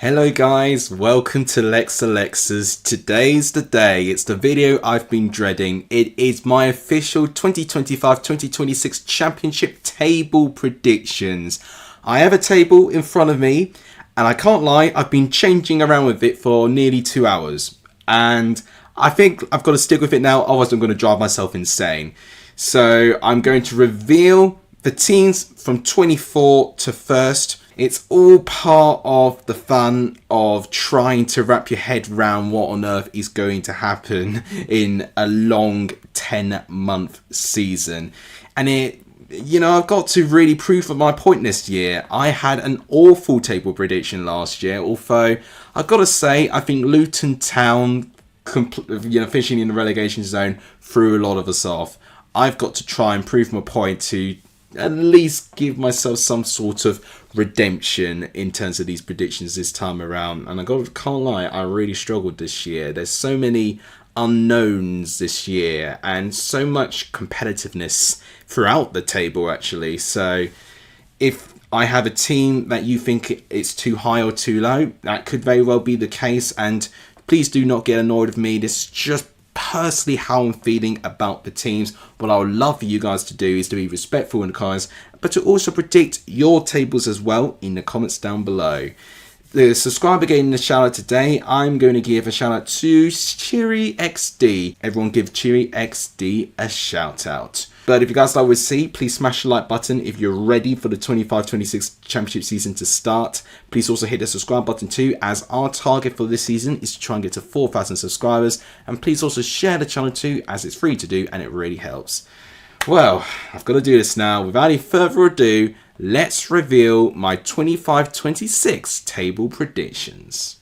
Hello guys, welcome to Lex Alexas. Today's the day. It's the video I've been dreading. It is my official 2025-2026 Championship table predictions. I have a table in front of me and I can't lie, I've been changing around with it for nearly 2 hours. And I think I've got to stick with it now, otherwise I'm going to drive myself insane. So I'm going to reveal the teams from 24 to 1st. It's all part of the fun of trying to wrap your head around what on earth is going to happen in a long 10-month season. And I've got to really prove my point this year. I had an awful table prediction last year, although I've got to say, I think Luton Town, finishing in the relegation zone, threw a lot of us off. I've got to try and prove my point to at least give myself some sort of redemption in terms of these predictions this time around. And can't lie, I really struggled this year. There's so many unknowns this year and so much competitiveness throughout the table actually. So if I have a team that you think it's too high or too low, that could very well be the case. And please do not get annoyed with me. This is just personally how I'm feeling about the teams. What I would love for you guys to do is to be respectful in the comments, but to also predict your tables as well in the comments down below. The subscriber getting the shout out today, I'm going to give a shout out to Cheery XD. Everyone give Cheery XD a shout out. But if you guys like what you see, please smash the like button if you're ready for the 25-26 championship season to start. Please also hit the subscribe button too, as our target for this season is to try and get to 4,000 subscribers. And please also share the channel too, as it's free to do and it really helps. Well, I've got to do this now. Without any further ado, let's reveal my 25-26 table predictions.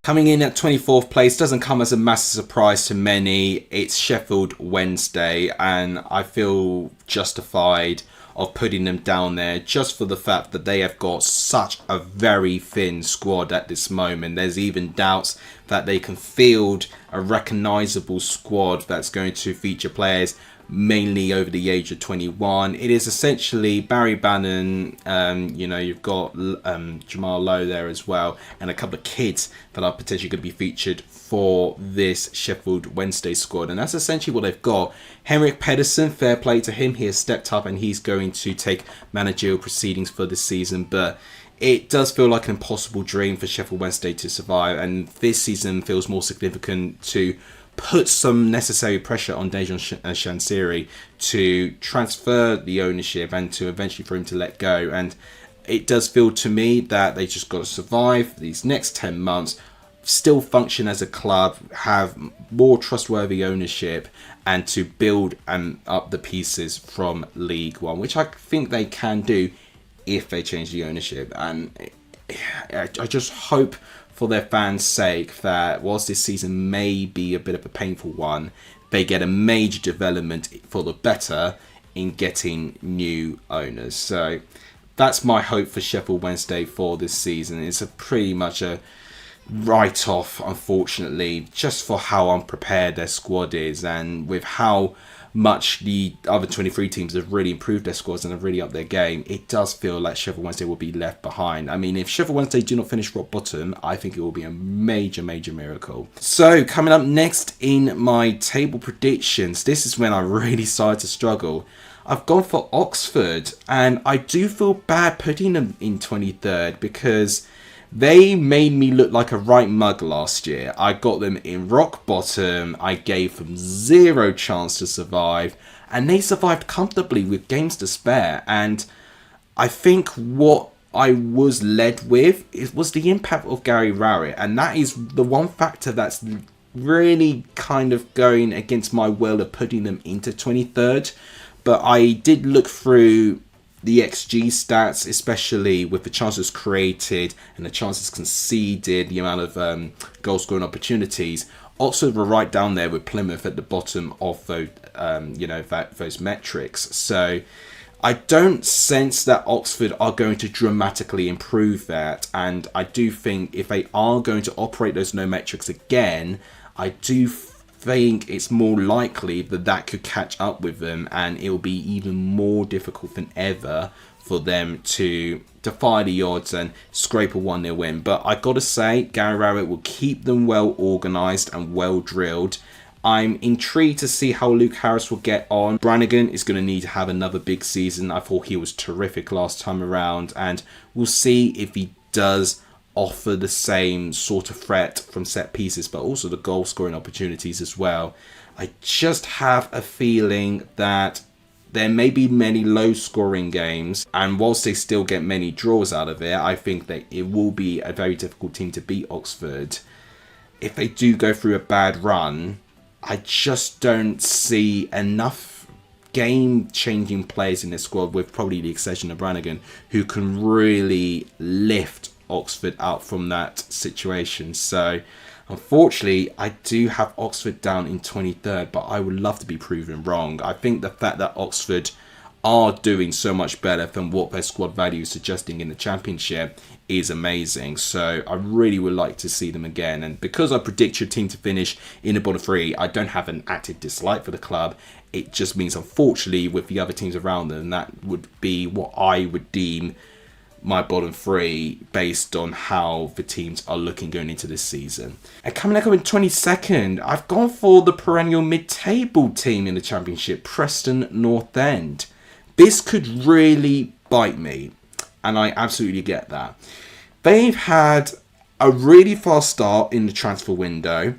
Coming in at 24th place doesn't come as a massive surprise to many. It's Sheffield Wednesday, and I feel justified of putting them down there just for the fact that they have got such a very thin squad at this moment. There's even doubts that they can field a recognisable squad that's going to feature players mainly over the age of 21. It is essentially Barry Bannon, you've got Jamal Lowe there as well, and a couple of kids that are potentially going to be featured for this Sheffield Wednesday squad. And that's essentially what they've got. Henrik Pedersen, fair play to him, he has stepped up and he's going to take managerial proceedings for this season, but it does feel like an impossible dream for Sheffield Wednesday to survive, and this season feels more significant to put some necessary pressure on Dejan Chansiri to transfer the ownership and to eventually for him to let go. And it does feel to me that they just got to survive these next 10 months, still function as a club, have more trustworthy ownership, and to build up the pieces from League One, which I think they can do if they change the ownership. And I just hope for their fans' sake that whilst this season may be a bit of a painful one, they get a major development for the better in getting new owners. So that's my hope for Sheffield Wednesday for this season. It's pretty much a write-off, unfortunately, just for how unprepared their squad is, and with how much the other 23 teams have really improved their squads and have really upped their game. It does feel like Sheffield Wednesday will be left behind. I mean, if Sheffield Wednesday do not finish rock bottom, I think it will be a major miracle. So coming up next in my table predictions, this is when I really started to struggle. I've gone for Oxford, and I do feel bad putting them in 23rd because they made me look like a right mug last year. I got them in rock bottom. I gave them zero chance to survive, and they survived comfortably with games to spare. And I think what I was led with was the impact of Gary Rowett, and that is the one factor that's really kind of going against my will of putting them into 23rd. But I did look through the XG stats, especially with the chances created and the chances conceded, the amount of goal scoring opportunities. Oxford were right down there with Plymouth at the bottom of those, those metrics. So I don't sense that Oxford are going to dramatically improve that. And I do think if they are going to operate those no metrics again, I do think it's more likely that that could catch up with them, and it'll be even more difficult than ever for them to defy the odds and scrape a 1-0 win. But I gotta say, Gary Rowett will keep them well organised and well drilled. I'm intrigued to see how Luke Harris will get on. Brannigan is going to need to have another big season. I thought he was terrific last time around, and we'll see if he does offer the same sort of threat from set pieces, but also the goal scoring opportunities as well. I just have a feeling that there may be many low scoring games, and whilst they still get many draws out of it, I think that it will be a very difficult team to beat Oxford. If they do go through a bad run, I just don't see enough game-changing players in this squad, with probably the exception of Brannigan, who can really lift Oxford out from that situation. So, unfortunately, I do have Oxford down in 23rd, but I would love to be proven wrong. I think the fact that Oxford are doing so much better than what their squad value is suggesting in the Championship is amazing. So I really would like to see them again. And because I predict your team to finish in the bottom three, I don't have an active dislike for the club. It just means, unfortunately, with the other teams around them, that would be what I would deem my bottom three based on how the teams are looking going into this season. And coming up in 22nd, I've gone for the perennial mid-table team in the Championship, Preston North End. This could really bite me, and I absolutely get that. They've had a really fast start in the transfer window,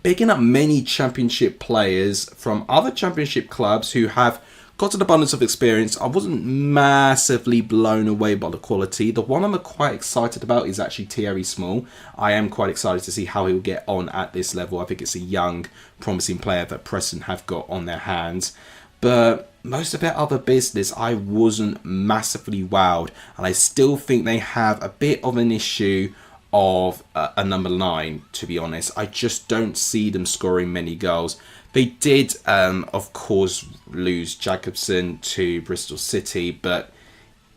picking up many Championship players from other Championship clubs who have got an abundance of experience. I wasn't massively blown away by the quality. The one I'm quite excited about is actually Thierry Small. I am quite excited to see how he'll get on at this level. I think it's a young, promising player that Preston have got on their hands. But most of their other business, I wasn't massively wowed. And I still think they have a bit of an issue of a number 9, to be honest. I just don't see them scoring many goals. They did, of course, lose Jacobson to Bristol City, but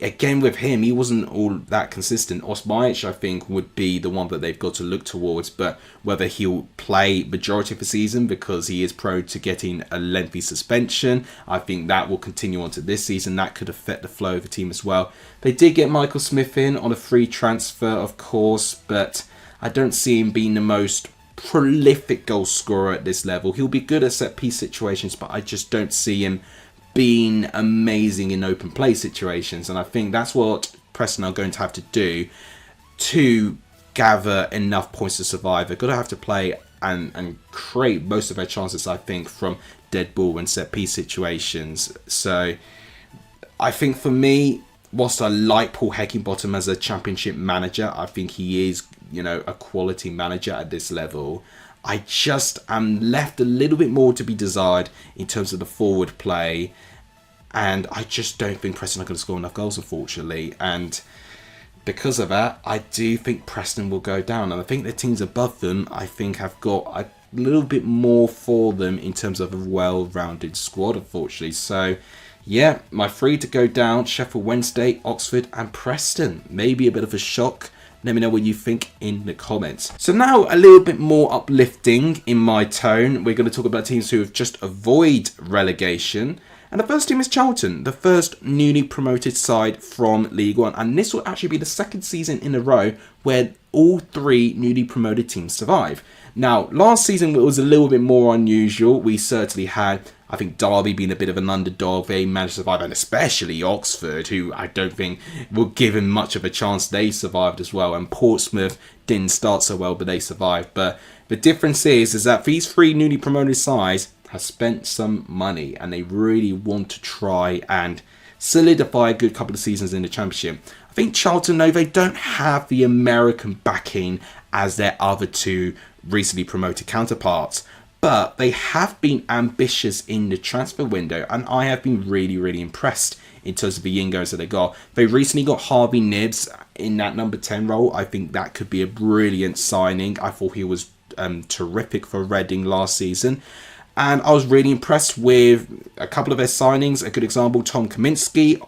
again with him, he wasn't all that consistent. Osmajic, I think, would be the one that they've got to look towards, but whether he'll play majority of the season because he is prone to getting a lengthy suspension, I think that will continue on to this season. That could affect the flow of the team as well. They did get Michael Smith in on a free transfer, of course, but I don't see him being the most prolific goal scorer at this level. He'll be good at set piece situations, but I just don't see him being amazing in open play situations. And I think that's what Preston are going to have to do to gather enough points to survive. They're going to have to play and create most of their chances, I think, from dead ball and set piece situations. So I think for me, whilst I like Paul Heckingbottom as a Championship manager, I think he is, a quality manager at this level. I just am left a little bit more to be desired in terms of the forward play. And I just don't think Preston are going to score enough goals, unfortunately. And because of that, I do think Preston will go down. And I think the teams above them, I think, have got a little bit more for them in terms of a well-rounded squad, unfortunately. So, yeah, my 3 to go down: Sheffield Wednesday, Oxford and Preston. Maybe a bit of a shock. Let me know what you think in the comments. So now a little bit more uplifting in my tone. We're going to talk about teams who have just avoided relegation. And the first team is Charlton, the first newly promoted side from League One. And this will actually be the second season in a row where all 3 newly promoted teams survive. Now, last season it was a little bit more unusual. We certainly had, I think, Derby being a bit of an underdog. They managed to survive, and especially Oxford, who I don't think were given much of a chance. They survived as well. And Portsmouth didn't start so well, but they survived. But the difference is that these 3 newly promoted sides have spent some money, and they really want to try and solidify a good couple of seasons in the Championship. I think Charlton, though, they don't have the American backing as their other 2 recently promoted counterparts. But they have been ambitious in the transfer window, and I have been really, really impressed in terms of the Yingos that they got. They recently got Harvey Nibbs in that number 10 role. I think that could be a brilliant signing. I thought he was terrific for Reading last season. And I was really impressed with a couple of their signings. A good example, Tom Kaminski.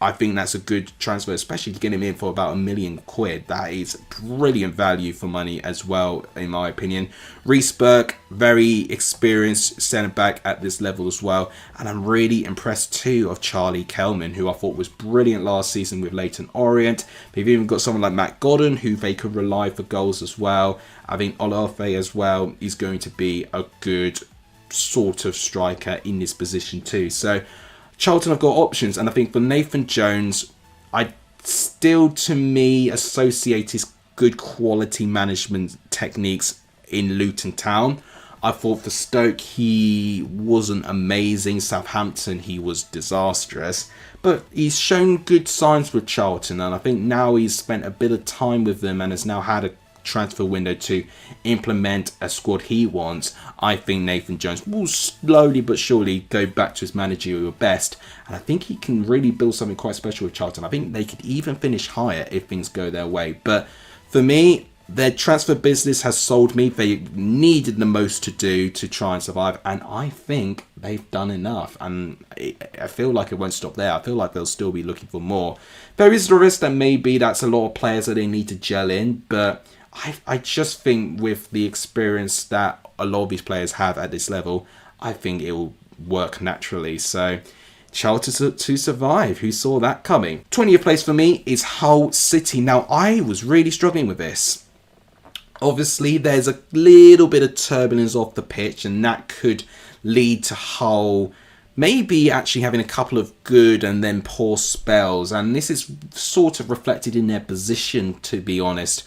I think that's a good transfer, especially to get him in for about £1,000,000. That is brilliant value for money as well, in my opinion. Reece Burke, very experienced centre-back at this level as well. And I'm really impressed too of Charlie Kelman, who I thought was brilliant last season with Leyton Orient. They've even got someone like Matt Godden, who they could rely for goals as well. I think Olaofe as well is going to be a good sort of striker in this position too. So Charlton have got options, and I think for Nathan Jones, I still, to me, associate his good quality management techniques in Luton Town. I thought for Stoke, he wasn't amazing. Southampton, he was disastrous. But he's shown good signs with Charlton, and I think now he's spent a bit of time with them and has now had a transfer window to implement a squad he wants. I think Nathan Jones will slowly but surely go back to his managerial best, and I think he can really build something quite special with Charlton. I think they could even finish higher if things go their way. But for me, their transfer business has sold me. They needed the most to do to try and survive, and I think they've done enough, and I feel like it won't stop there. I feel like they'll still be looking for more. There is the risk that maybe that's a lot of players that they need to gel in, but I just think with the experience that a lot of these players have at this level, I think it will work naturally. So Charlton to survive. Who saw that coming? 20th place for me is Hull City. Now, I was really struggling with this. Obviously, there's a little bit of turbulence off the pitch, and that could lead to Hull maybe actually having a couple of good and then poor spells. And this is sort of reflected in their position, to be honest.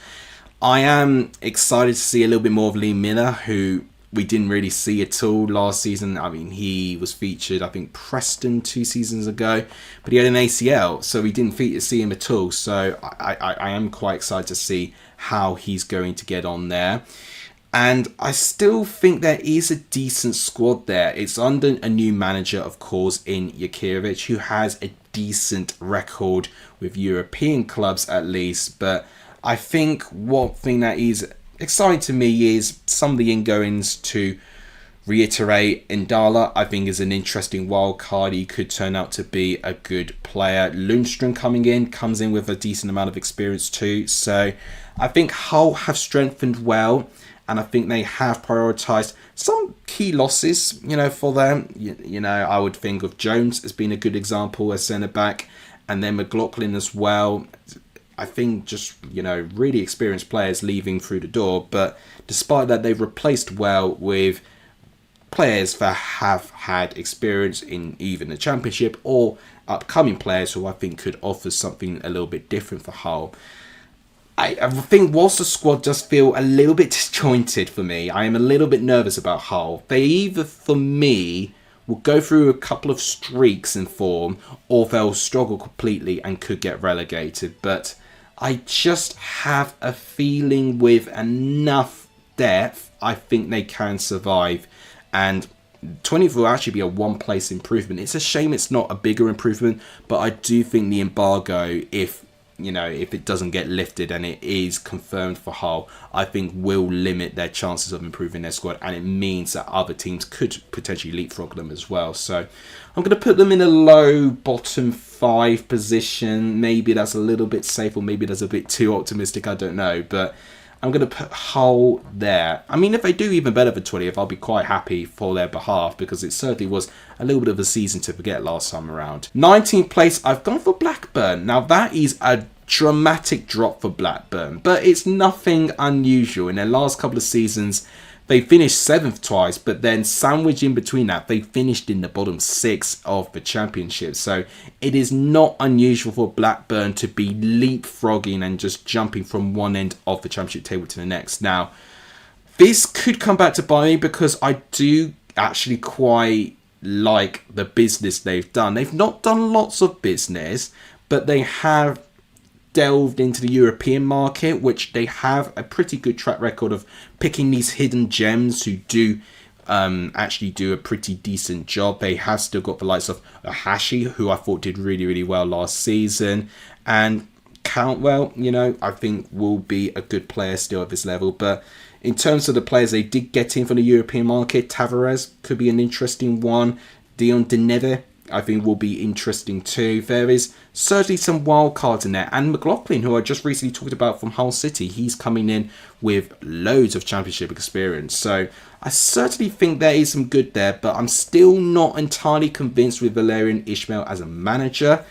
I am excited to see a little bit more of Lee Miller, who we didn't really see at all last season. I mean, he was featured, I think, Preston 2 seasons ago, but he had an ACL, so we didn't see him at all. So I am quite excited to see how he's going to get on there. And I still think there is a decent squad there. It's under a new manager, of course, in Jakirovic, who has a decent record with European clubs at least, but I think one thing that is exciting to me is some of the ingoings. To reiterate, Indala, I think, is an interesting wild card. He could turn out to be a good player. Lundstrom comes in with a decent amount of experience too. So I think Hull have strengthened well, and I think they have prioritised some key losses, for them. I would think of Jones as being a good example as centre-back, and then McLaughlin as well. I think just, really experienced players leaving through the door. But despite that, they've replaced well with players that have had experience in even the Championship or upcoming players who I think could offer something a little bit different for Hull. I think whilst the squad does feel a little bit disjointed for me, I am a little bit nervous about Hull. They either, for me, will go through a couple of streaks in form, or they'll struggle completely and could get relegated. But I just have a feeling with enough depth, I think they can survive. And 20th will actually be a one-place improvement. It's a shame it's not a bigger improvement, but I do think the embargo, if it doesn't get lifted and it is confirmed for Hull, I think will limit their chances of improving their squad, and it means that other teams could potentially leapfrog them as well. So I'm going to put them in a low bottom 5 position. Maybe that's a little bit safe, or maybe that's a bit too optimistic, I don't know, but I'm going to put Hull there. I mean, if they do even better for 20th, I'll be quite happy for their behalf, because it certainly was a little bit of a season to forget last time around. 19th place, I've gone for Blackburn. Now, that is a dramatic drop for Blackburn, but it's nothing unusual. In their last couple of seasons, they finished 7th twice, but then sandwiched in between that, they finished in the bottom 6 of the Championship. So it is not unusual for Blackburn to be leapfrogging and just jumping from one end of the Championship table to the next. Now, this could come back to bite me, because I do actually quite like the business they've done. They've not done lots of business, but they have delved into the European market, which they have a pretty good track record of picking these hidden gems who do actually do a pretty decent job. They have still got the likes of Hashi, who I thought did really, really well last season, and Cantwell, I think will be a good player still at this level. But in terms of the players they did get in from the European market, Tavares could be an interesting one. Dion Deneve, I think, will be interesting too. There is certainly some wild cards in there. And McLaughlin, who I just recently talked about from Hull City, he's coming in with loads of championship experience. So I certainly think there is some good there, but I'm still not entirely convinced with Valérien Ismaël as a manager.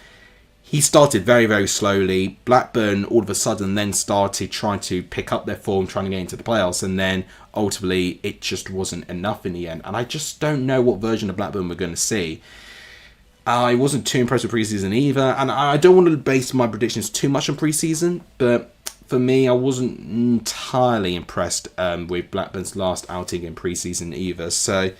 He started very, very slowly. Blackburn all of a sudden then started trying to pick up their form, trying to get into the playoffs, and then ultimately it just wasn't enough in the end. And I just don't know what version of Blackburn we're going to see. I wasn't too impressed with preseason either, and I don't want to base my predictions too much on preseason, but for me, I wasn't entirely impressed with Blackburn's last outing in preseason either. So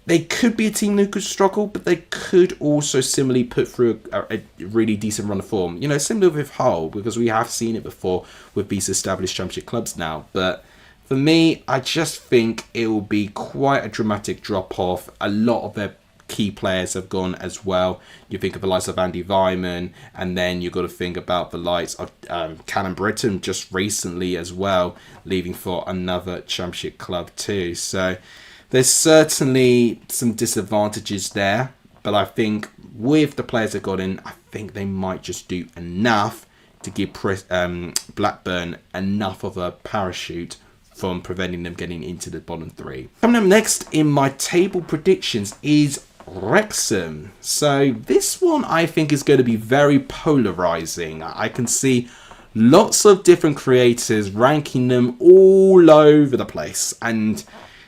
they could be a team who could struggle, but they could also similarly put through a really decent run of form. Similar with Hull, because we have seen it before with these established championship clubs now. But for me, I just think it will be quite a dramatic drop-off. A lot of their key players have gone as well. You think of the likes of Andy Weimann, and then you've got to think about the likes of Callum Britton just recently as well, leaving for another championship club too. So there's certainly some disadvantages there, but I think with the players that got in, I think they might just do enough to give Blackburn enough of a parachute from preventing them getting into the bottom three. Coming up next in my table predictions is Wrexham. So this one I think is going to be very polarizing. I can see lots of different creators ranking them all over the place, and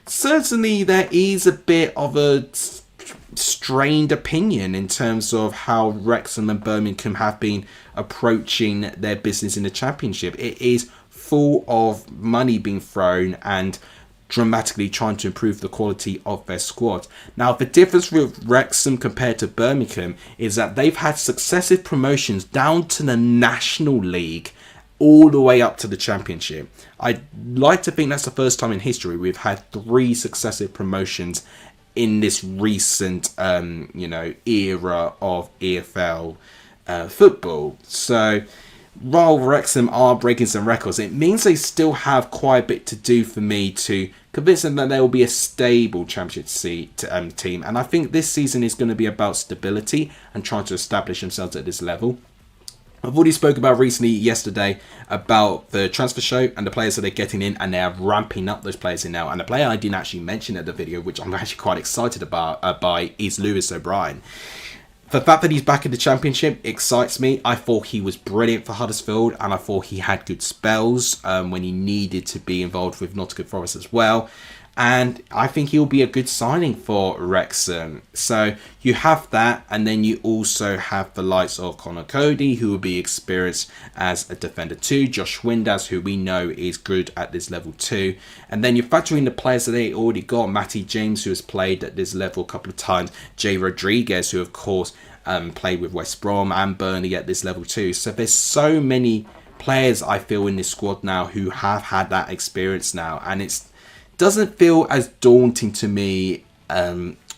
certainly there is a bit of a strained opinion in terms of how Wrexham and Birmingham have been approaching their business in the Championship. It is full of money being thrown and dramatically trying to improve the quality of their squad. Now, the difference with Wrexham compared to Birmingham is that they've had successive promotions down to the National League all the way up to the Championship. I'd like to think that's the first time in history we've had 3 successive promotions in this recent, era of EFL football. So while Wrexham are breaking some records, it means they still have quite a bit to do for me to convince them that they will be a stable championship team. And I think this season is going to be about stability and trying to establish themselves at this level. I've already spoke about recently yesterday about the transfer show and the players that they're getting in, and they're ramping up those players in now. And the player I didn't actually mention in the video, which I'm actually quite excited about by, is Lewis O'Brien. The fact that he's back in the Championship excites me. I thought he was brilliant for Huddersfield, and I thought he had good spells when he needed to be involved with Nottingham Forest as well. And I think he'll be a good signing for Wrexham. So you have that, and then you also have the likes of Connor Cody, who will be experienced as a defender too. Josh Windass, who we know is good at this level too. And then you factor in the players that they already got. Matty James, who has played at this level a couple of times. Jay Rodriguez, who of course played with West Brom and Burnley at this level too. So there's so many players I feel in this squad now who have had that experience now, and it doesn't feel as daunting to me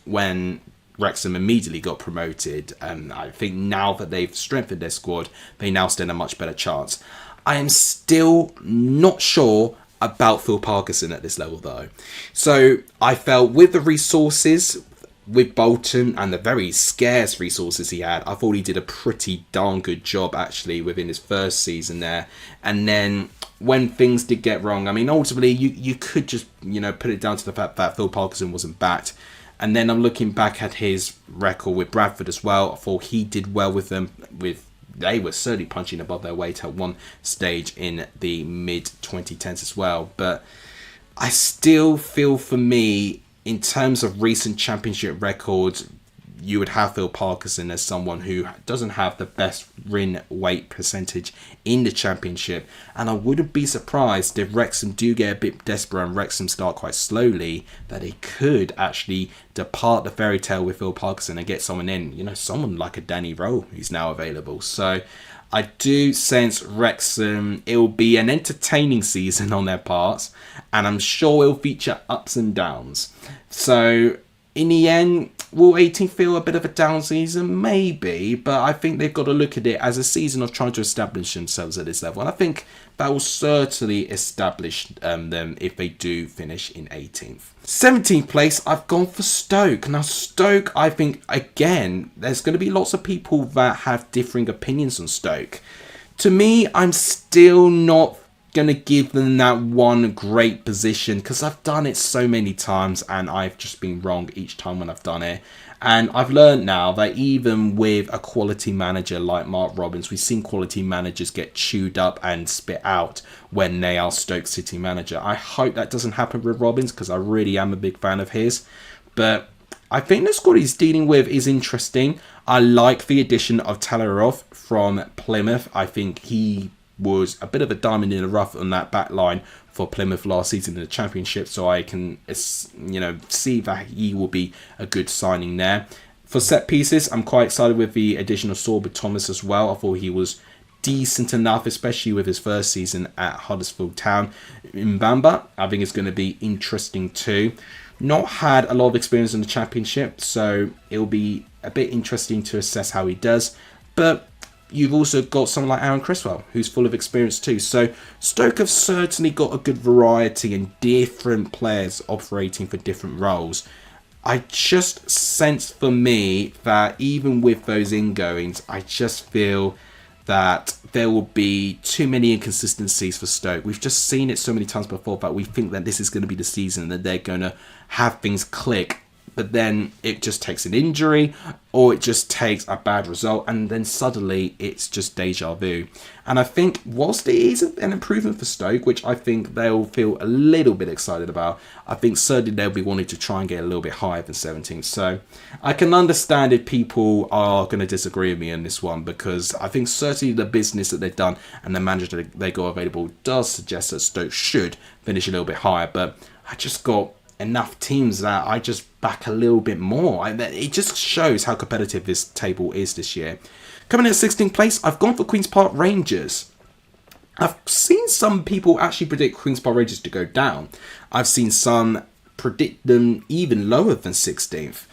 when Wrexham immediately got promoted. I think now that they've strengthened their squad, they now stand a much better chance. I am still not sure about Phil Parkinson at this level though. So I felt with the resources with Bolton and the very scarce resources he had, I thought he did a pretty darn good job actually within his first season there. And then when things did get wrong, I mean, ultimately you could just, put it down to the fact that Phil Parkinson wasn't backed. And then I'm looking back at his record with Bradford as well. I thought he did well with them. They were certainly punching above their weight at one stage in the mid-2010s as well. But I still feel, for me, in terms of recent championship records, you would have Phil Parkinson as someone who doesn't have the best win weight percentage in the Championship. And I wouldn't be surprised if Wrexham do get a bit desperate and Wrexham start quite slowly, that they could actually depart the fairy tale with Phil Parkinson and get someone in. Someone like a Danny Rowe who's now available. So I do sense Wrexham, it will be an entertaining season on their parts, and I'm sure it'll feature ups and downs. So in the end, Will 18 feel a bit of a down season? Maybe, but I think they've got to look at it as a season of trying to establish themselves at this level. And I think that will certainly establish them if they do finish in 18th. 17th place, I've gone for Stoke. Now, Stoke, I think, again, there's going to be lots of people that have differing opinions on Stoke. To me, I'm still not going to give them that one great position because I've done it so many times and I've just been wrong each time when I've done it. And I've learned now that even with a quality manager like Mark Robins, we've seen quality managers get chewed up and spit out when they are Stoke City manager. I hope that doesn't happen with Robins because I really am a big fan of his. But I think the squad he's dealing with is interesting. I like the addition of Talaroff from Plymouth. I think he was a bit of a diamond in the rough on that back line for Plymouth last season in the Championship, so I can, see that he will be a good signing there. For set pieces, I'm quite excited with the addition of Sorba Thomas as well. I thought he was decent enough, especially with his first season at Huddersfield Town. Mbamba, I think it's going to be interesting too. Not had a lot of experience in the Championship, so it'll be a bit interesting to assess how he does, but you've also got someone like Aaron Criswell, who's full of experience too. So Stoke have certainly got a good variety and different players operating for different roles. I just sense for me that even with those ingoings, I just feel that there will be too many inconsistencies for Stoke. We've just seen it so many times before that we think that this is going to be the season that they're going to have things click. But then it just takes an injury or it just takes a bad result and then suddenly it's just deja vu. And I think whilst it is an improvement for Stoke, which I think they'll feel a little bit excited about, I think certainly they'll be wanting to try and get a little bit higher than 17. So I can understand if people are going to disagree with me on this one, because I think certainly the business that they've done and the manager that they got available does suggest that Stoke should finish a little bit higher. But I just got enough teams that I just back a little bit more. It just shows how competitive this table is this year. Coming in at 16th place, I've gone for Queen's Park Rangers. I've seen some people actually predict Queen's Park Rangers to go down. I've seen some predict them even lower than 16th.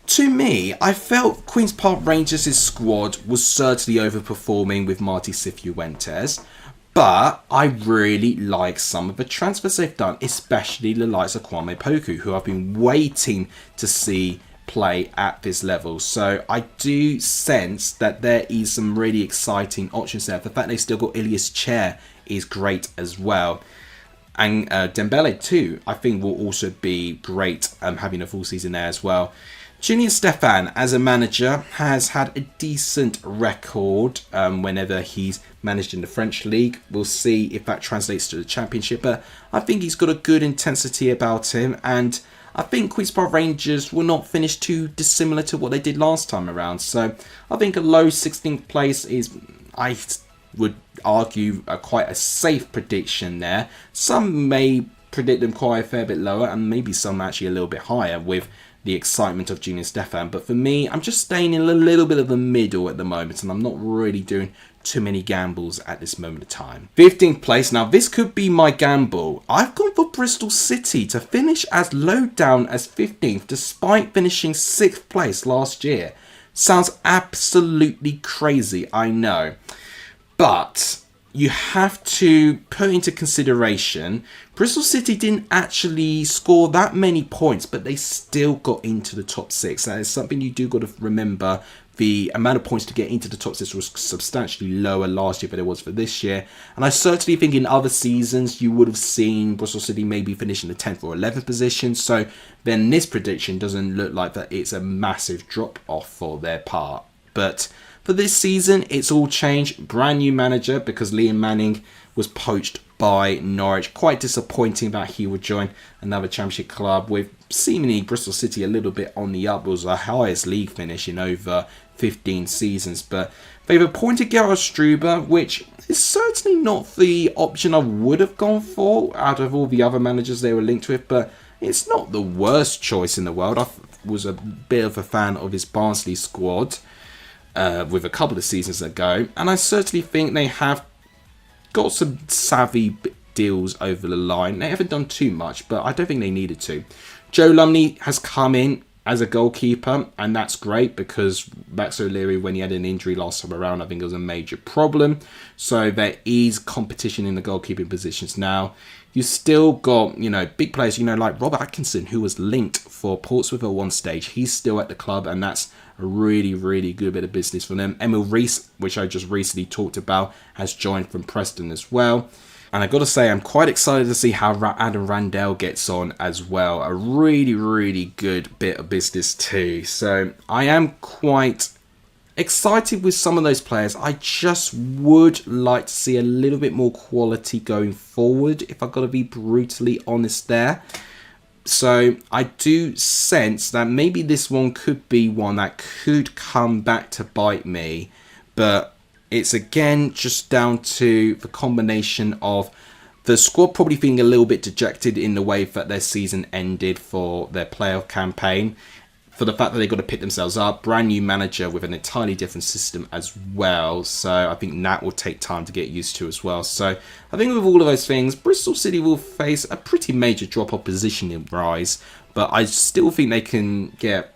To me, I felt Queen's Park Rangers' squad was certainly overperforming with Marty Cifuentes. But I really like some of the transfers they've done, especially the likes of Kwame Poku, who I've been waiting to see play at this level. So I do sense that there is some really exciting options there. The fact they've still got Ilias Chair is great as well. And Dembele too, I think will also be great having a full season there as well. Julian Stefan, as a manager, has had a decent record whenever he's managed in the French league. We'll see if that translates to the Championship, but I think he's got a good intensity about him, and I think Queen's Park Rangers will not finish too dissimilar to what they did last time around. So I think a low 16th place is, I would argue, quite a safe prediction there. Some may predict them quite a fair bit lower, and maybe some actually a little bit higher with the excitement of Julian Stefan. But for me, I'm just staying in a little bit of the middle at the moment, and I'm not really doing too many gambles at this moment of time. 15th place. Now, this could be my gamble. I've gone for Bristol City to finish as low down as 15th, despite finishing 6th place last year. Sounds absolutely crazy, I know. But you have to put into consideration, Bristol City didn't actually score that many points, but they still got into the top 6. That is something you do got to remember. The amount of points to get into the top 6 was substantially lower last year than it was for this year. And I certainly think in other seasons you would have seen Bristol City maybe finish in the 10th or 11th position. So then this prediction doesn't look like that it's a massive drop off for their part. But for this season, it's all changed. Brand new manager, because Liam Manning was poached by Norwich. Quite disappointing that he would join another Championship club, with seemingly Bristol City a little bit on the up. It was the highest league finish in over 15 seasons. But they've appointed Gerard Struber, which is certainly not the option I would have gone for out of all the other managers they were linked with. But it's not the worst choice in the world. I was a bit of a fan of his Barnsley squad with a couple of seasons ago, and I certainly think they have got some savvy deals over the line. They haven't done too much, but I don't think they needed to. Joe Lumley has come in as a goalkeeper, and that's great because Max O'Leary, when he had an injury last time around, I think it was a major problem. So there is competition in the goalkeeping positions now. You still got, big players, like Robert Atkinson, who was linked for Portsmouth at one stage. He's still at the club, and that's a really, really good bit of business for them. Emil Rees, which I just recently talked about, has joined from Preston as well. And I've got to say, I'm quite excited to see how Adam Randell gets on as well. A really, really good bit of business too. So I am quite excited with some of those players. I just would like to see a little bit more quality going forward, if I've got to be brutally honest there. So I do sense that maybe this one could be one that could come back to bite me. But it's again just down to the combination of the squad probably feeling a little bit dejected in the way that their season ended for their playoff campaign. For the fact that they've got to pick themselves up, brand new manager with an entirely different system as well. So I think that will take time to get used to as well. So I think with all of those things, Bristol City will face a pretty major drop of positioning rise. But I still think they can get,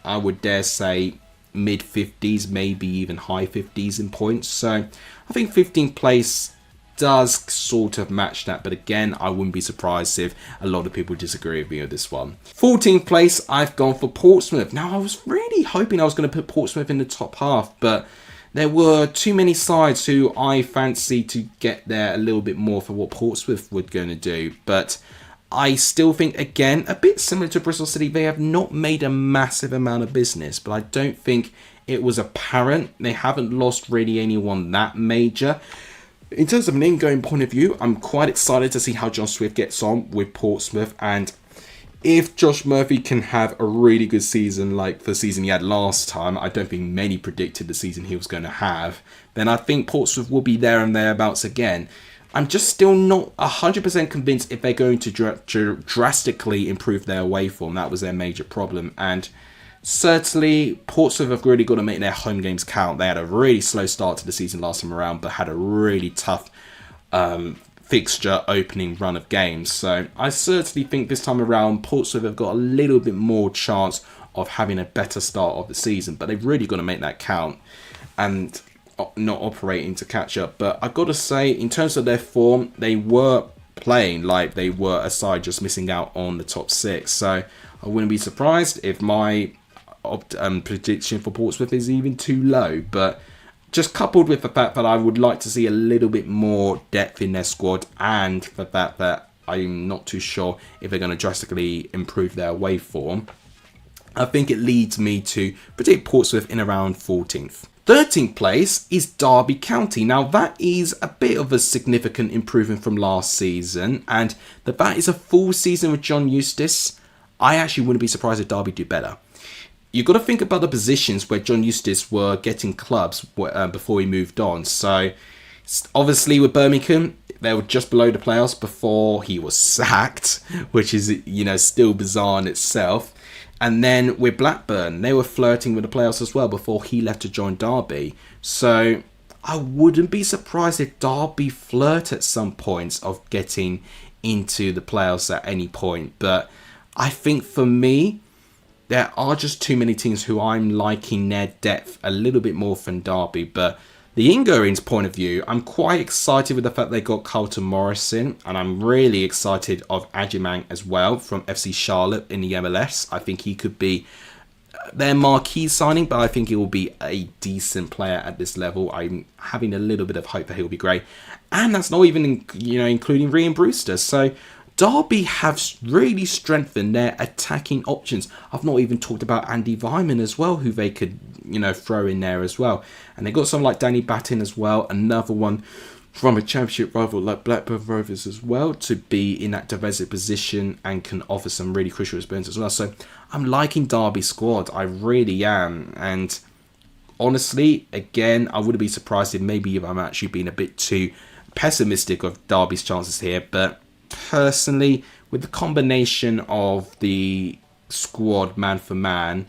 I would dare say, mid-50s, maybe even high 50s in points. So I think 15th place does sort of match that, but again, I wouldn't be surprised if a lot of people disagree with me on this one. 14th place, I've gone for Portsmouth. Now, I was really hoping I was going to put Portsmouth in the top half, but there were too many sides who I fancy to get there a little bit more for what Portsmouth were going to do. But I still think, again, a bit similar to Bristol City, they have not made a massive amount of business, but I don't think it was apparent. They haven't lost really anyone that major. In terms of an in-going point of view, I'm quite excited to see how John Swift gets on with Portsmouth, and if Josh Murphy can have a really good season like the season he had last time, I don't think many predicted the season he was going to have, then I think Portsmouth will be there and thereabouts again. I'm just still not 100% convinced if they're going to drastically improve their away form. That was their major problem, and certainly Portsmouth have really got to make their home games count. They had a really slow start to the season last time around, but had a really tough fixture opening run of games. So I certainly think this time around Portsmouth have got a little bit more chance of having a better start of the season, but they've really got to make that count and not operating to catch up. But I've got to say, in terms of their form, they were playing like they were a side just missing out on the top six. So I wouldn't be surprised if my prediction for Portsmouth is even too low. But just coupled with the fact that I would like to see a little bit more depth in their squad, and the fact that I'm not too sure if they're going to drastically improve their away form, I think it leads me to predict Portsmouth in around 14th. 13th place is Derby County. Now that is a bit of a significant improvement from last season, and that is a full season with John Eustace. I actually wouldn't be surprised if Derby do better. You've got to think about the positions where John Eustace were getting clubs before he moved on. So obviously with Birmingham, they were just below the playoffs before he was sacked, which is, still bizarre in itself. And then with Blackburn, they were flirting with the playoffs as well before he left to join Derby. So I wouldn't be surprised if Derby flirt at some points of getting into the playoffs at any point. But I think for me, there are just too many teams who I'm liking their depth a little bit more than Derby. But the ingoings point of view, I'm quite excited with the fact they got Carlton Morrison, and I'm really excited of Ajimang as well from FC Charlotte in the MLS. I think he could be their marquee signing, but I think he will be a decent player at this level. I'm having a little bit of hope that he'll be great, and that's not even including Ryan Brewster. So Derby have really strengthened their attacking options. I've not even talked about Andy Vyman as well, who they could, throw in there as well. And they got someone like Danny Battin as well, another one from a championship rival like Blackburn Rovers as well, to be in that defensive position and can offer some really crucial experience as well. So I'm liking Derby's squad, I really am. And honestly, again, I wouldn't be surprised if maybe I'm actually being a bit too pessimistic of Derby's chances here, but personally, with the combination of the squad man for man,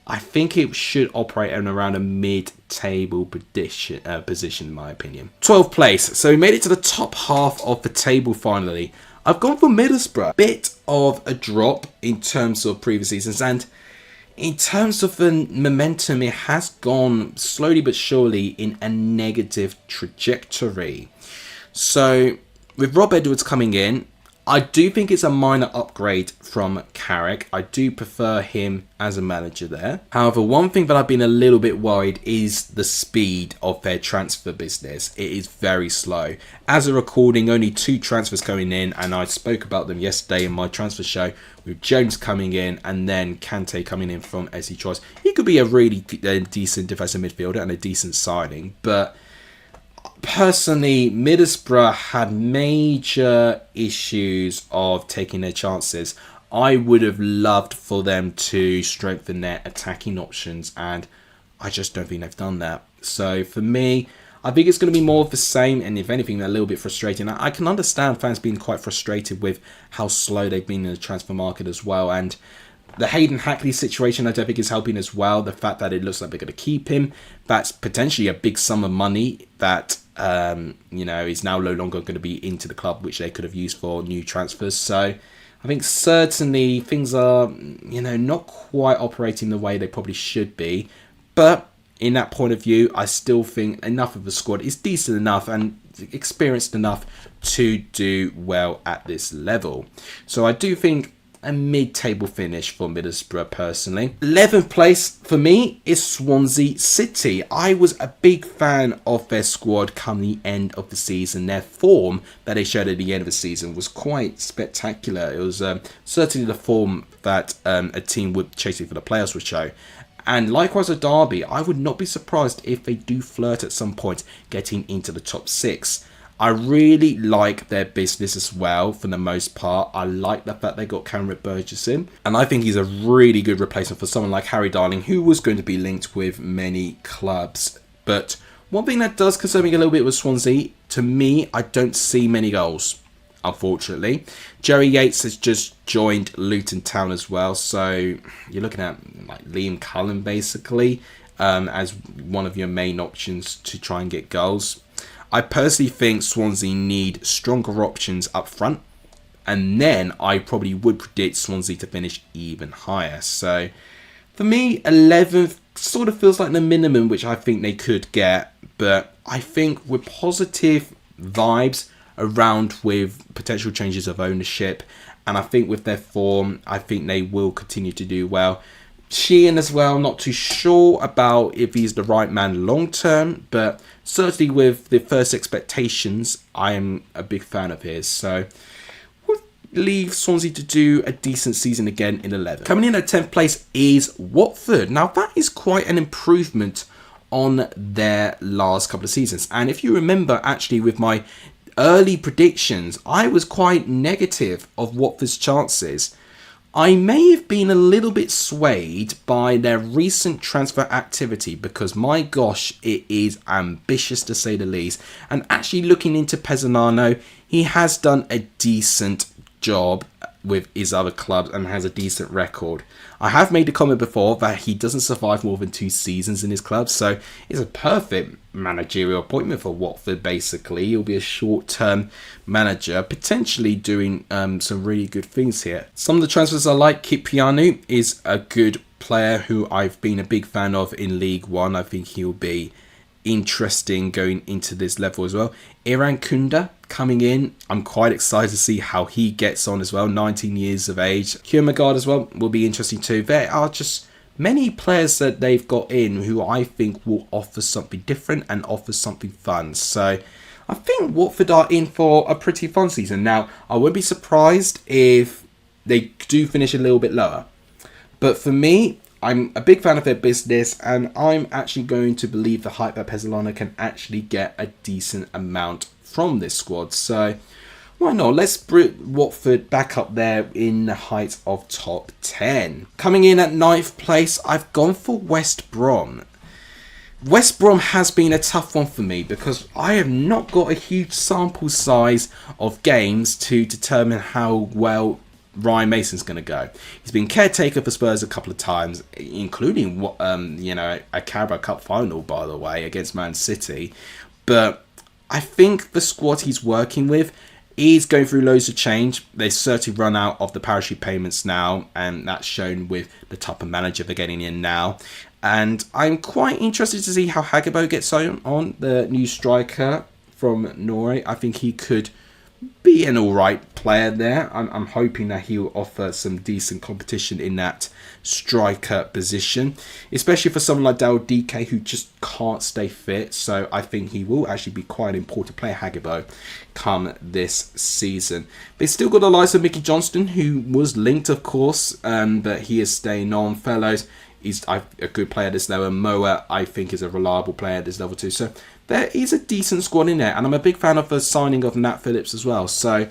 I think it should operate in around a mid-table position in my opinion. 12th place, so we made it to the top half of the table finally. I've gone for Middlesbrough. Bit of a drop in terms of previous seasons, and in terms of the momentum, it has gone slowly but surely in a negative trajectory. So with Rob Edwards coming in, I do think it's a minor upgrade from Carrick. I do prefer him as a manager there. However, one thing that I've been a little bit worried is the speed of their transfer business. It is very slow. As a recording, only 2 transfers going in, and I spoke about them yesterday in my transfer show, with Jones coming in and then Kante coming in from SC Choice. He could be a really decent defensive midfielder and a decent signing, but personally, Middlesbrough had major issues of taking their chances. I would have loved for them to strengthen their attacking options, and I just don't think they've done that. So for me, I think it's going to be more of the same, and if anything, a little bit frustrating. I can understand fans being quite frustrated with how slow they've been in the transfer market as well, and the Hayden Hackley situation I don't think is helping as well. The fact that it looks like they're going to keep him, that's potentially a big sum of money that is now no longer going to be into the club, which they could have used for new transfers. So I think certainly things are not quite operating the way they probably should be. But in that point of view, I still think enough of the squad is decent enough and experienced enough to do well at this level. So I do think a mid-table finish for Middlesbrough personally. 11th place for me is Swansea City. I was a big fan of their squad come the end of the season. Their form that they showed at the end of the season was quite spectacular. It was certainly the form that a team chasing for the playoffs would show. And likewise at Derby, I would not be surprised if they do flirt at some point getting into the top 6. I really like their business as well, for the most part. I like the fact they got Cameron Burgess in. And I think he's a really good replacement for someone like Harry Darling, who was going to be linked with many clubs. But one thing that does concern me a little bit with Swansea, to me, I don't see many goals, unfortunately. Jerry Yates has just joined Luton Town as well. So you're looking at like Liam Cullen, basically, as one of your main options to try and get goals. I personally think Swansea need stronger options up front, and then I probably would predict Swansea to finish even higher. So for me, 11th sort of feels like the minimum which I think they could get, but I think with positive vibes around with potential changes of ownership, and I think with their form, I think they will continue to do well. Sheehan as well, not too sure about if he's the right man long term, but certainly with the first expectations, I am a big fan of his. So we'll leave Swansea to do a decent season again in 11th. Coming in at 10th place is Watford. Now that is quite an improvement on their last couple of seasons. And if you remember, actually with my early predictions, I was quite negative of Watford's chances. I may have been a little bit swayed by their recent transfer activity because, my gosh, it is ambitious to say the least. And actually looking into Pezzolano, he has done a decent job with his other clubs and has a decent record. I have made the comment before that he doesn't survive more than 2 seasons in his club, so it's a perfect managerial appointment for Watford. Basically, he'll be a short-term manager, potentially doing some really good things here. Some of the transfers I like. Kipianu is a good player who I've been a big fan of in League One. I think he'll be interesting going into this level as well. Iran Kunda coming in, I'm quite excited to see how he gets on as well. 19 years of age. Kiermagard as well will be interesting too. There are just many players that they've got in who I think will offer something different and offer something fun. So I think Watford are in for a pretty fun season. Now, I wouldn't be surprised if they do finish a little bit lower. But for me, I'm a big fan of their business, and I'm actually going to believe the hype that Pezzolano can actually get a decent amount from this squad. So why not? Let's bring Watford back up there in the height of top 10. Coming in at 9th place, I've gone for West Brom. West Brom has been a tough one for me because I have not got a huge sample size of games to determine how well Ryan Mason's going to go. He's been caretaker for Spurs a couple of times, including a Carabao Cup final, by the way, against Man City. But I think the squad he's working with is going through loads of change. They certainly run out of the parachute payments now, and that's shown with the type of manager they're getting in now. And I'm quite interested to see how Hagebo gets on, the new striker from Norway. I think he could be an alright player there. I'm hoping that he will offer some decent competition in that striker position, especially for someone like Daryl DK who just can't stay fit. So I think he will actually be quite an important player, Hagebo, come this season. They still got the likes of Mickey Johnston, who was linked, of course, but he is staying on. Fellows, he's a good player at this level. Moa, I think, is a reliable player at this level too. So there is a decent squad in there, and I'm a big fan of the signing of Nat Phillips as well. So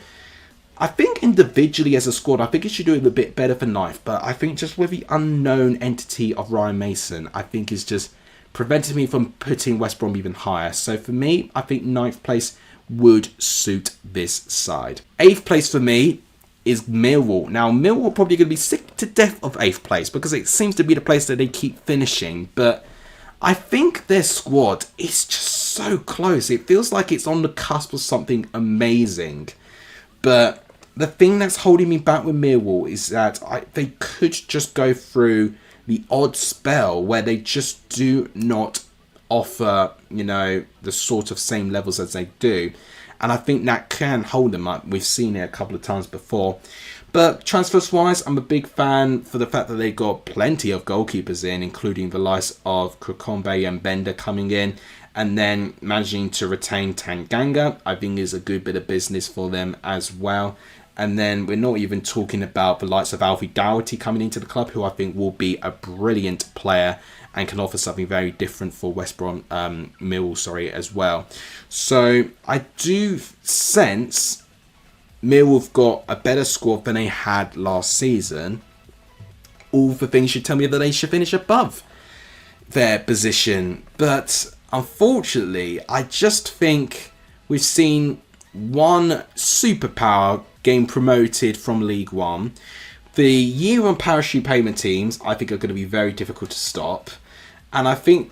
I think individually as a squad, I think it should do it a bit better for ninth. But I think just with the unknown entity of Ryan Mason, I think is just preventing me from putting West Brom even higher. So for me, I think ninth place would suit this side. Eighth place for me is Millwall. Now, Millwall are probably going to be sick to death of eighth place because it seems to be the place that they keep finishing. But I think their squad is just so close. It feels like it's on the cusp of something amazing. But the thing that's holding me back with Millwall is that they could just go through the odd spell where they just do not offer, the sort of same levels as they do. And I think that can hold them up. We've seen it a couple of times before. But transfers-wise, I'm a big fan for the fact that they got plenty of goalkeepers in, including the likes of Kukombe and Bender coming in. And then managing to retain Tanganga, I think is a good bit of business for them as well. And then we're not even talking about the likes of Alfie Dougherty coming into the club, who I think will be a brilliant player and can offer something very different for West Brom, Millwall, as well. So I do sense Millwall have got a better squad than they had last season. All the things should tell me that they should finish above their position. But unfortunately, I just think we've seen one superpower getting promoted from League One. The year one parachute payment teams, I think, are going to be very difficult to stop. And I think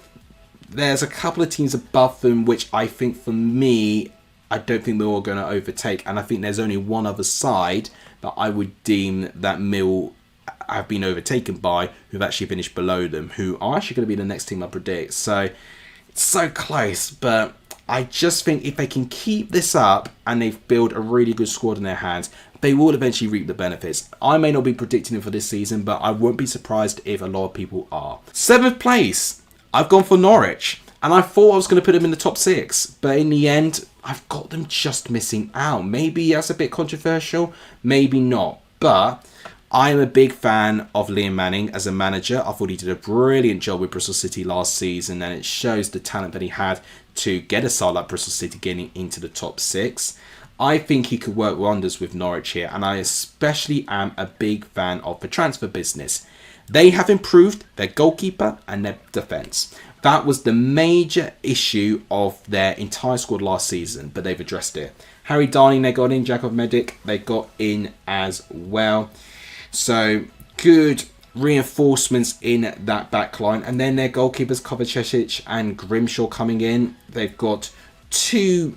there's a couple of teams above them, which I think, for me, I don't think Mill are going to overtake. And I think there's only one other side that I would deem that Mill have been overtaken by, who've actually finished below them, who are actually going to be the next team I predict. So it's so close, but I just think if they can keep this up and they've built a really good squad in their hands, they will eventually reap the benefits. I may not be predicting it for this season, but I won't be surprised if a lot of people are. Seventh place, I've gone for Norwich. And I thought I was going to put them in the top 6. But in the end, I've got them just missing out. Maybe that's a bit controversial. Maybe not. But I'm a big fan of Liam Manning as a manager. I thought he did a brilliant job with Bristol City last season. And it shows the talent that he had to get a side like Bristol City getting into the top 6. I think he could work wonders with Norwich here. And I especially am a big fan of the transfer business. They have improved their goalkeeper and their defence. That was the major issue of their entire squad last season, but they've addressed it. Harry Darling, they got in. Jacob Medic, they got in as well. So, good reinforcements in that back line. And then their goalkeepers, Kovacic and Grimshaw, coming in. They've got 2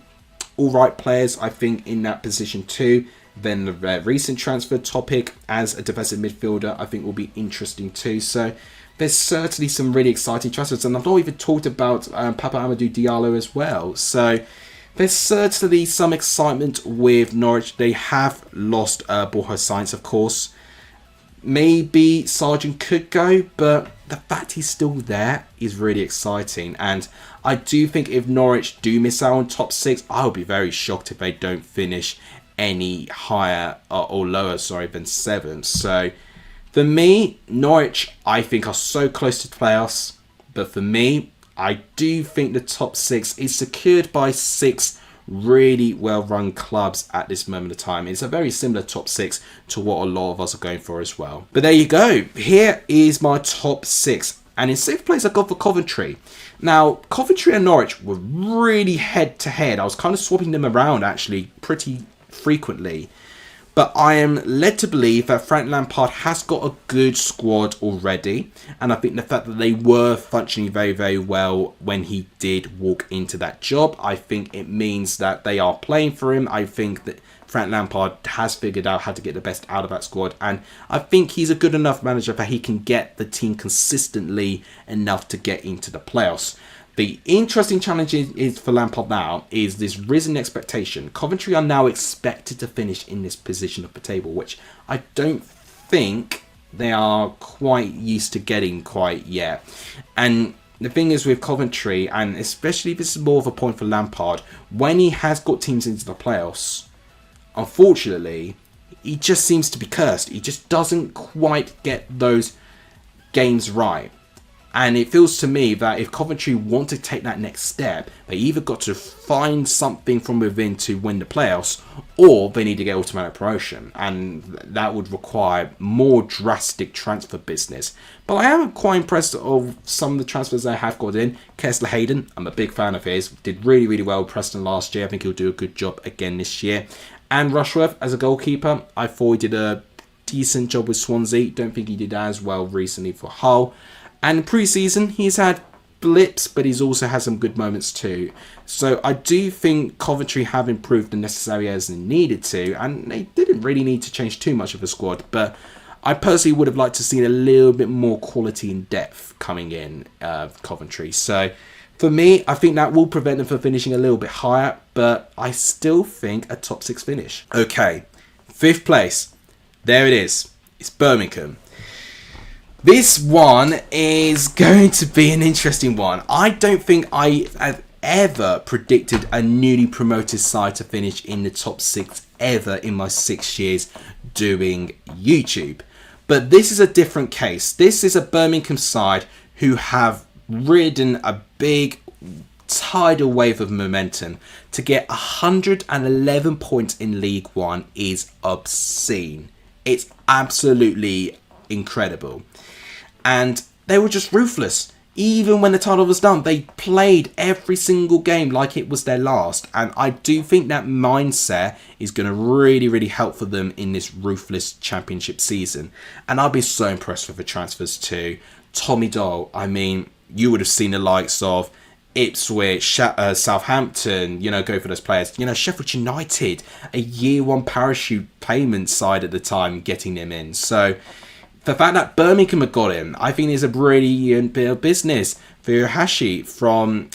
alright players, I think, in that position too. Then the recent transfer topic as a defensive midfielder, I think, will be interesting too. So, there's certainly some really exciting transfers. And I've not even talked about Papa Amadou Diallo as well. So there's certainly some excitement with Norwich. They have lost Borja Sainz, of course. Maybe Sargent could go, but the fact he's still there is really exciting. And I do think if Norwich do miss out on top 6, I'll be very shocked if they don't finish any higher or lower, than 7th. So for me, Norwich, I think, are so close to the playoffs. But for me, I do think the top 6 is secured by 6 really well-run clubs at this moment of time. It's a very similar top 6 to what a lot of us are going for as well. But there you go. Here is my top 6. And in 6th place, I got for Coventry. Now, Coventry and Norwich were really head-to-head. I was kind of swapping them around, actually, pretty frequently. But I am led to believe that Frank Lampard has got a good squad already. And I think the fact that they were functioning very, very well when he did walk into that job, I think it means that they are playing for him. I think that Frank Lampard has figured out how to get the best out of that squad, and I think he's a good enough manager that he can get the team consistently enough to get into the playoffs. The interesting challenge is for Lampard now is this risen expectation. Coventry are now expected to finish in this position of the table, which I don't think they are quite used to getting quite yet. And the thing is with Coventry, and especially this is more of a point for Lampard, when he has got teams into the playoffs, unfortunately, he just seems to be cursed. He just doesn't quite get those games right. And it feels to me that if Coventry want to take that next step, they either got to find something from within to win the playoffs, or they need to get automatic promotion. And that would require more drastic transfer business. But I am quite impressed of some of the transfers they have got in. Kessler Hayden, I'm a big fan of his. Did really, really well with Preston last year. I think he'll do a good job again this year. And Rushworth as a goalkeeper, I thought he did a decent job with Swansea. Don't think he did as well recently for Hull. And pre-season, he's had blips, but he's also had some good moments too. So I do think Coventry have improved the necessary areas they needed to, and they didn't really need to change too much of the squad. But I personally would have liked to see a little bit more quality and depth coming in Coventry. So for me, I think that will prevent them from finishing a little bit higher, but I still think a top 6 finish. Okay, 5th place. There it is. It's Birmingham. This one is going to be an interesting one. I don't think I have ever predicted a newly promoted side to finish in the top 6 ever in my 6 years doing YouTube. But this is a different case. This is a Birmingham side who have ridden a big tidal wave of momentum. To get 111 points in League One is obscene. It's absolutely incredible. And they were just ruthless. Even when the title was done, they played every single game like it was their last. And I do think that mindset is going to really, really help for them in this ruthless championship season. And I'll be so impressed with the transfers too. Tommy Doyle, I mean, you would have seen the likes of Ipswich, Southampton, go for those players. Sheffield United, a year one parachute payment side at the time, getting them in. So the fact that Birmingham have got him, I think is a brilliant bit of business. Furuhashi from,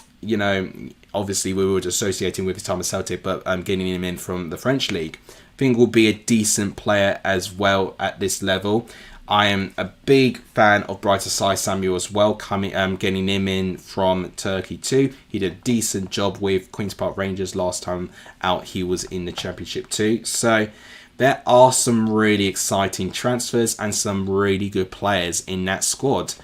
obviously we were associating with his time at Celtic, but getting him in from the French league, I think will be a decent player as well at this level. I am a big fan of Brighter Sai Samuel as well, getting him in from Turkey too. He did a decent job with Queen's Park Rangers last time out. He was in the Championship too. So there are some really exciting transfers and some really good players in that squad.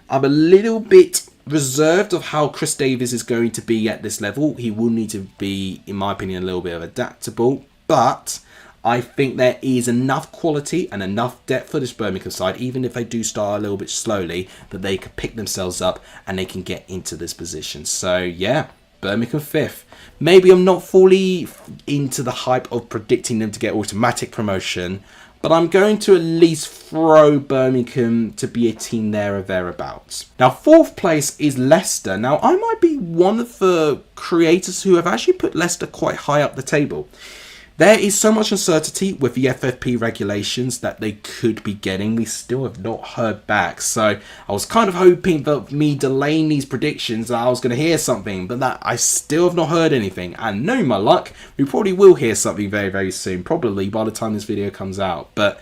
I'm a little bit reserved of how Chris Davies is going to be at this level. He will need to be, in my opinion, a little bit of adaptable. But I think there is enough quality and enough depth for this Birmingham side, even if they do start a little bit slowly, that they can pick themselves up and they can get into this position. So yeah, Birmingham 5th. Maybe I'm not fully into the hype of predicting them to get automatic promotion, but I'm going to at least throw Birmingham to be a team there or thereabouts. Now, 4th place is Leicester. Now, I might be one of the creators who have actually put Leicester quite high up the table. There is so much uncertainty with the FFP regulations that they could be getting. We still have not heard back. So I was kind of hoping that me delaying these predictions that I was going to hear something, but that I still have not heard anything. And knowing my luck, we probably will hear something very, very soon. Probably by the time this video comes out. But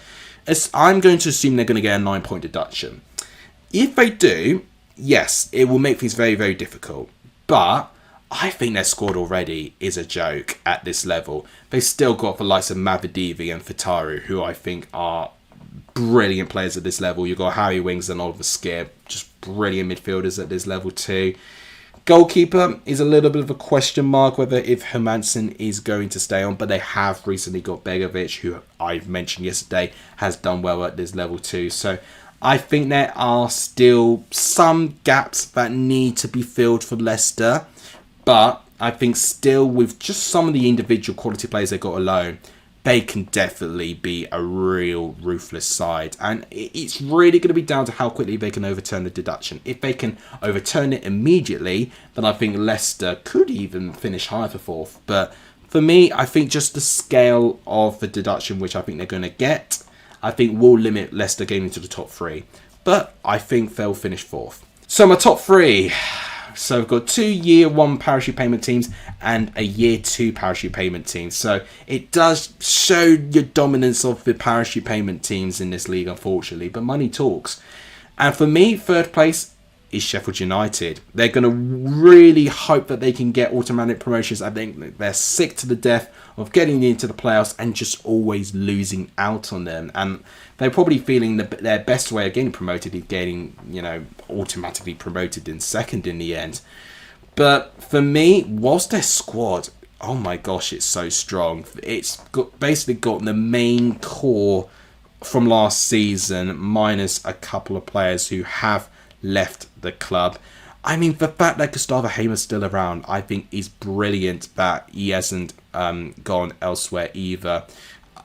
I'm going to assume they're going to get a 9-point deduction. If they do, yes, it will make things very, very difficult. But I think their squad already is a joke at this level. They've still got the likes of Mavadivi and Fataru, who I think are brilliant players at this level. You've got Harry Wings and Oliver Skip, just brilliant midfielders at this level too. Goalkeeper is a little bit of a question mark whether if Hermansen is going to stay on, but they have recently got Begovic, who I mentioned yesterday has done well at this level too. So I think there are still some gaps that need to be filled for Leicester. But I think still with just some of the individual quality players they got alone, they can definitely be a real ruthless side. And it's really going to be down to how quickly they can overturn the deduction. If they can overturn it immediately, then I think Leicester could even finish higher for 4th. But For me, I think just the scale of the deduction which I think they're going to get, I think will limit Leicester getting into the top 3. But I think they'll finish 4th. So my top 3. So we've got 2 year 1 parachute payment teams and a year 2 parachute payment team. So it does show your dominance of the parachute payment teams in this league, unfortunately. But money talks. And for me, 3rd place is Sheffield United. They're going to really hope that they can get automatic promotions. I think they're sick to the death of getting into the playoffs and just always losing out on them. And they're probably feeling their best way of getting promoted is getting, automatically promoted in 2nd in the end. But for me, whilst their squad, oh my gosh, it's so strong. It's basically got the main core from last season, minus a couple of players who have left the club. I mean, the fact that Gustavo Hamer's still around, I think is brilliant that he hasn't gone elsewhere either.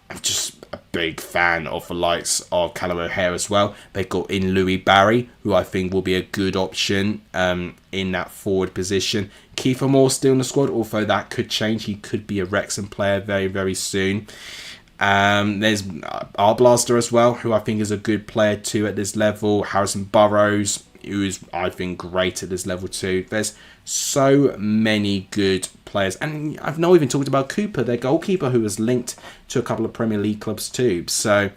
I'm just a big fan of the likes of Callum O'Hare as well. They've got in Louis Barry, who I think will be a good option in that forward position. Kiefer Moore's still in the squad, although that could change. He could be a Wrexham player very, very soon. There's Arblaster as well, who I think is a good player too at this level. Harrison Burrows, who is, I think, great at this level too. There's so many good players. And I've not even talked about Cooper, their goalkeeper, who is linked to a couple of Premier League clubs too. So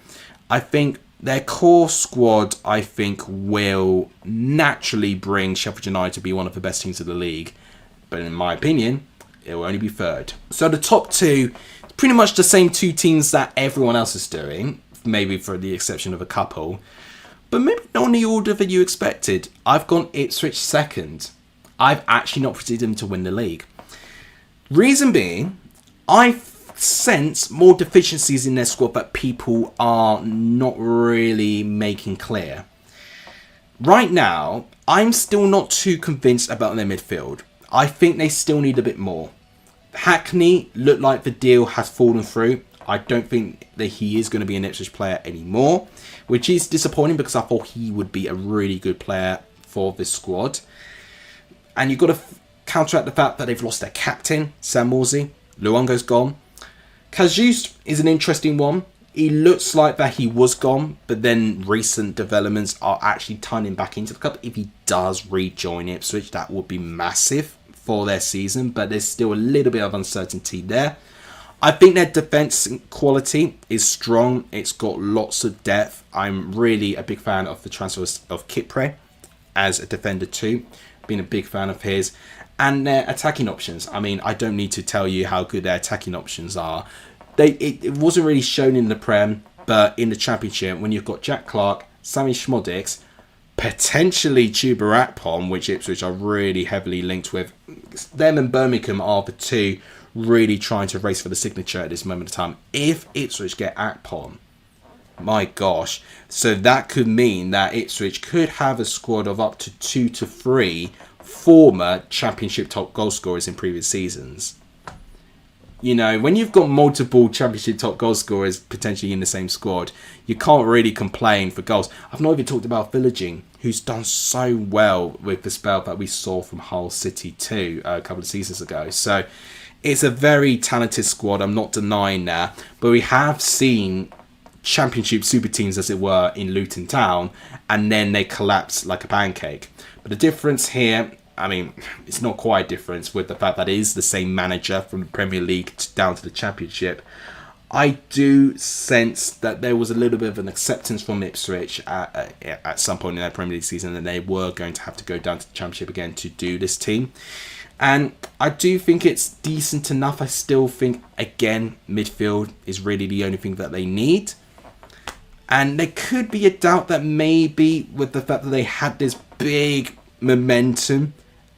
I think their core squad, I think, will naturally bring Sheffield United to be one of the best teams of the league. But in my opinion, it will only be 3rd. So the top 2, pretty much the same 2 teams that everyone else is doing, maybe for the exception of a couple, but maybe not in the order that you expected. I've gone Ipswich 2nd. I've actually not predicted them to win the league. Reason being, I sense more deficiencies in their squad that people are not really making clear. Right now, I'm still not too convinced about their midfield. I think they still need a bit more. Hackney looked like the deal has fallen through. I don't think that he is going to be an Ipswich player anymore, which is disappointing because I thought he would be a really good player for this squad. And you've got to counteract the fact that they've lost their captain, Sam Morsey. Luongo's gone. Kajust is an interesting one. He looks like that he was gone, but then recent developments are actually tying him back into the club. If he does rejoin Ipswich, that would be massive for their season, but there's still a little bit of uncertainty there. I think their defence quality is strong. It's got lots of depth. I'm really a big fan of the transfer of Kipre as a defender too. Been a big fan of his. And their attacking options. I mean, I don't need to tell you how good their attacking options are. It wasn't really shown in the Prem, but in the Championship, when you've got Jack Clark, Sammy Schmodix, potentially Chuba Akpom, which Ipswich are really heavily linked with. Them and Birmingham are the 2 really trying to race for the signature at this moment of time. If Ipswich get Akpom, my gosh. So that could mean that Ipswich could have a squad of up to 2 to 3 former Championship top goal scorers in previous seasons. When you've got multiple Championship top goal scorers potentially in the same squad, you can't really complain for goals. I've not even talked about Villaging, who's done so well with the spell that we saw from Hull City too a couple of seasons ago. So it's a very talented squad, I'm not denying that. But we have seen Championship super teams, as it were, in Luton Town, and then they collapse like a pancake. But the difference here, I mean, it's not quite a difference with the fact that it is the same manager from the Premier League down to the Championship. I do sense that there was a little bit of an acceptance from Ipswich at some point in their Premier League season, and they were going to have to go down to the Championship again to do this team. And I do think it's decent enough. I still think, again, midfield is really the only thing that they need. And there could be a doubt that maybe with the fact that they had this big momentum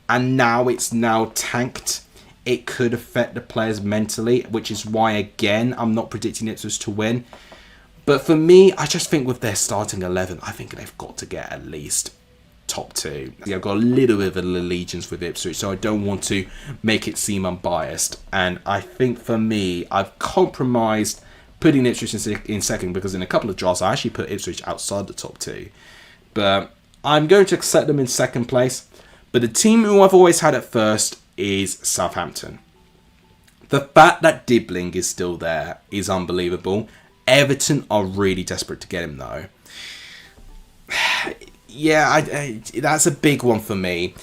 and now it's now tanked, it could affect the players mentally, which is why, again, I'm not predicting Ipswich to win. But for me, I just think with their starting 11, I think they've got to get at least top 2. I've got a little bit of an allegiance with Ipswich, so I don't want to make it seem unbiased. And I think for me, I've compromised putting Ipswich in second, because in a couple of drafts, I actually put Ipswich outside the top 2. But I'm going to accept them in second place. But the team who I've always had at first is Southampton. The fact that Dibbling is still there is unbelievable. Everton are really desperate to get him though. Yeah, that's a big one for me.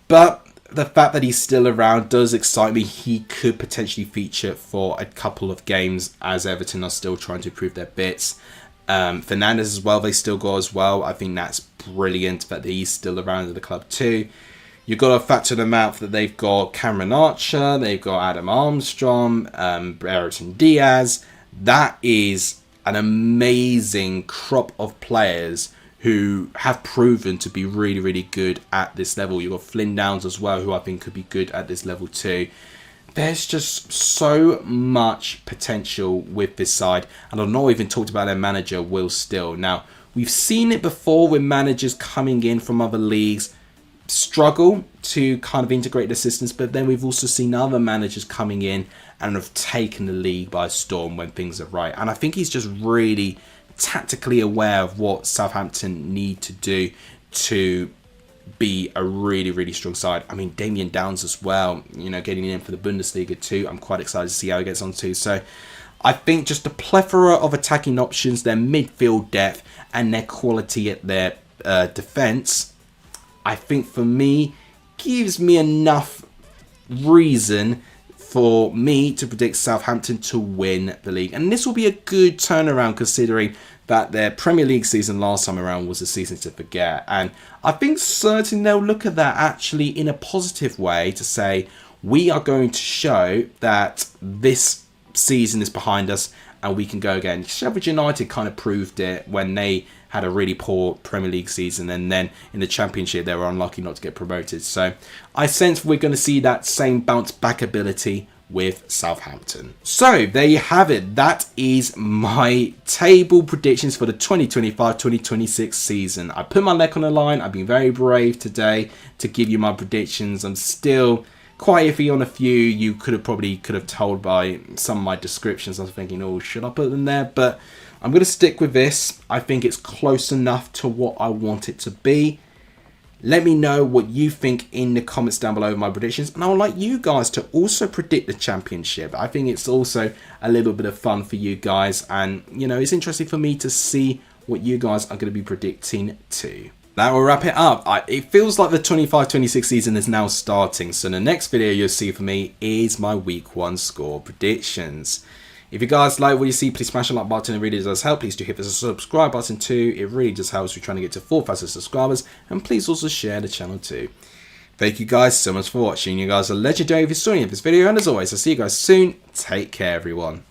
But the fact that he's still around does excite me. He could potentially feature for a couple of games as Everton are still trying to prove their bits. Fernandes as well, they still go as well. I think that's brilliant that he's still around at the club too. You've got to factor them out that they've got Cameron Archer, they've got Adam Armstrong, Brereton Diaz. That is an amazing crop of players who have proven to be really, really good at this level. You've got Flynn Downs as well, who I think could be good at this level too. There's just so much potential with this side. And I've not even talked about their manager, Will Still. Now, we've seen it before with managers coming in from other leagues struggle to kind of integrate the systems, but then we've also seen other managers coming in and have taken the league by storm when things are right. And I think he's just really tactically aware of what Southampton need to do to be a really, really strong side. I mean, Damien Downs as well, you know, getting in for the Bundesliga too. I'm quite excited to see how he gets on too. So I think just the plethora of attacking options, their midfield depth and their quality at their defence, I think for me, gives me enough reason for me to predict Southampton to win the league. And this will be a good turnaround considering that their Premier League season last time around was a season to forget. And I think certainly they'll look at that actually in a positive way to say, we are going to show that this season is behind us and we can go again. Sheffield United kind of proved it when they had a really poor Premier League season, and then in the Championship they were unlucky not to get promoted. So I sense we're going to see that same bounce back ability with Southampton. So there you have it. That is my table predictions for the 2025-2026 season. I put my neck on the line. I've been very brave today to give you my predictions. I'm still quite iffy on a few. You could have told by some of my descriptions. I was thinking, oh, should I put them there? But I'm going to stick with this. I think it's close enough to what I want it to be. Let me know what you think in the comments down below of my predictions. And I would like you guys to also predict the Championship. I think it's also a little bit of fun for you guys. And, you know, it's interesting for me to see what you guys are going to be predicting too. That will wrap it up. It feels like the 25-26 season is now starting. So the next video you'll see from me is my Week 1 score predictions. If you guys like what you see, please smash the like button. It really does help. Please do hit the subscribe button too. It really just helps. We're trying to get to 4,000 subscribers. And please also share the channel too. Thank you guys so much for watching. You guys are legendary if you saw any of this video. And as always, I'll see you guys soon. Take care, everyone.